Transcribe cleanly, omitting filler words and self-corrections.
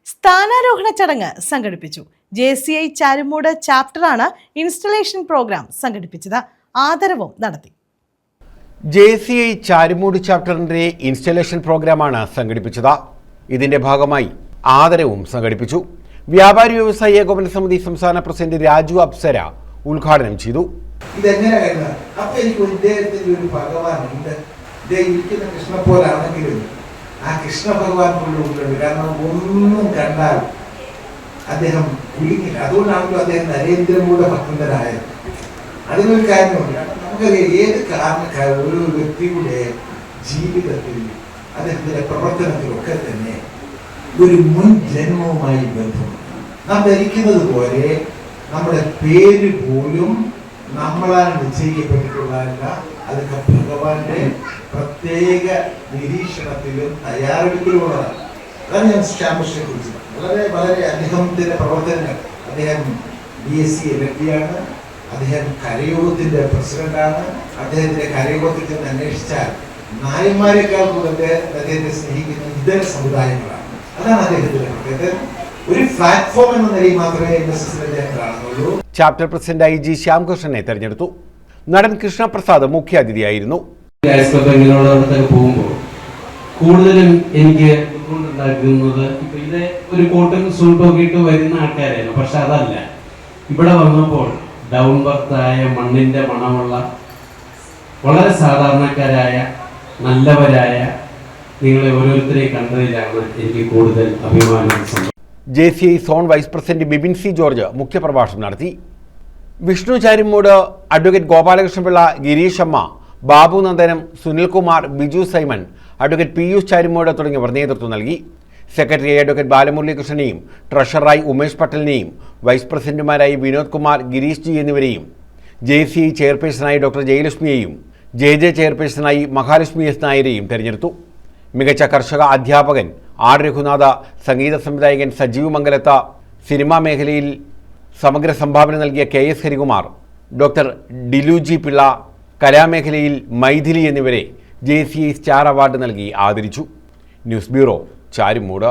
സ്ഥാനാരോഹണ ചടങ്ങ് സംഘടിപ്പിച്ചു. JCI ചാരുമൂട് ചാപ്റ്ററാണ് ഇൻസ്റ്റലേഷൻ പ്രോഗ്രാം സംഘടിപ്പിച്ചത്. ആദരവും നടത്തി. JCI ചാരുമൂട് ചാപ്റ്ററിന്റെ ഇൻസ്റ്റലേഷൻ പ്രോഗ്രാമാണ് സംഘടിപ്പിച്ചത്. ഇതിന്റെ ഭാഗമായി ആദരവും സംഘടിപ്പിച്ചു. വ്യാപാരി വ്യവസായി ഏകോപന സമിതി സംസ്ഥാന പ്രസിഡന്റ് രാജു അപ്സര ഉദ്ഘാടനം ചെയ്തു. കൃഷ്ണ പോലാണെങ്കിലും ആ കൃഷ്ണ ഭഗവാൻ കൊണ്ടുണ്ട്. കാരണം ഒന്നും കണ്ടാൽ അദ്ദേഹം കുലുങ്ങില്ല. അതുകൊണ്ടാണല്ലോ അദ്ദേഹം നരേന്ദ്രമോദി ഭക്തനായത്. അതിനൊരു കാര്യമുണ്ട്. നമുക്കറിയാം, ഏത് കാരണക്കാർ ഒരു വ്യക്തിയുടെ ജീവിതത്തിൽ അദ്ദേഹത്തിന്റെ പ്രവർത്തനത്തിലൊക്കെ തന്നെ ഒരു മുൻ ജന്മവുമായി ബന്ധമുണ്ട്. നാം ധരിക്കുന്നത് പോലെ നമ്മുടെ പേര് പോലും നമ്മളാൽ നിശ്ചയിക്കപ്പെട്ടിട്ടുള്ളതല്ല. അതൊക്കെ ഭഗവാന്റെ പ്രത്യേക നിരീക്ഷണത്തിലും തയ്യാറെടുപ്പിലുമുള്ളതാണ്. അതാണ് ഞാൻ ശ്യാമകൃഷ്ണനെ കുറിച്ച് വളരെ വളരെ അദ്ദേഹത്തിന്റെ പ്രവർത്തനങ്ങൾ. അദ്ദേഹം BSc എലക്ടിയാണ്. അദ്ദേഹം കരയോഗത്തിന്റെ പ്രസിഡന്റാണ്. അദ്ദേഹത്തിന്റെ കരയോഗത്തിൽ നിന്ന് അന്വേഷിച്ചാൽ നായന്മാരെക്കാൾ കൂടുതൽ അദ്ദേഹത്തെ സ്നേഹിക്കുന്ന ഇതര സമുദായങ്ങളാണ്. അതാണ് അദ്ദേഹത്തിന്റെ പ്രത്യേകത. ഒരു പ്ലാറ്റ്ഫോം എന്ന നിലയിൽ മാത്രമേ അദ്ദേഹം കാണുന്നുള്ളൂ. ചാപ്റ്റർ പ്രസിഡന്റായി G. ശ്യാമകൃഷ്ണനെ തെരഞ്ഞെടുത്തു. നടൻ കൃഷ്ണപ്രസാദ് മുഖ്യാതിഥിയായിരുന്നു. പോകുമ്പോൾ കൂടുതലും എനിക്ക് ബുദ്ധിമുട്ടുണ്ടാക്കുന്നത് ഇപ്പൊ ഇത് ഒരു കോട്ടൺ സൂട്ടൊക്കെ ഇട്ട് വരുന്ന ആൾക്കാരായിരുന്നു. പക്ഷെ അതല്ല, ഇവിടെ വന്നപ്പോൾ ഡൗൺ ബർത്തായ മണ്ണിന്റെ മണമുള്ള വളരെ സാധാരണക്കാരായ നല്ലവരായ നിങ്ങളെ ഓരോരുത്തരെയും കണ്ടതിലാണ് എനിക്ക് കൂടുതൽ അഭിമാനം. JCI zone vice president Bibin C. George മുഖ്യപ്രഭാഷണം നടത്തി. Vishnu Charummood, advocate Gopalakrishnapillai, Girishamma, Babu Nandanam, Sunilkumar, Biju Simon, advocate Piyush Charummood തുടങ്ങിയവർ നേതൃത്വം നൽകി. സെക്രട്ടറിയായി അഡ്വക്കേറ്റ് ബാലമുരളീകൃഷ്ണനെയും ട്രഷററായി ഉമേഷ് പട്ടേലിനെയും വൈസ് പ്രസിഡന്റുമാരായി വിനോദ് കുമാർ, ഗിരീഷ് ജി എന്നിവരെയും JCI ചെയർപേഴ്സണായി ഡോക്ടർ ജയലക്ഷ്മിയെയും JJ ചെയർപേഴ്സണായി മഹാലക്ഷ്മി S. നായരെയും തെരഞ്ഞെടുത്തു. മികച്ച കർഷക അധ്യാപകൻ R. രഘുനാഥ, സംഗീത സംവിധായകൻ സജീവ് മംഗലത്ത, സിനിമാ മേഖലയിൽ സമഗ്ര സംഭാവന നൽകിയ KS Harikumar, doctor Dilu G. Pillai, കലാമേഖലയിൽ മൈഥിലി എന്നിവരെ JCI സ്റ്റാർ അവാർഡ് നൽകി ആദരിച്ചു. News bureau, Charummood.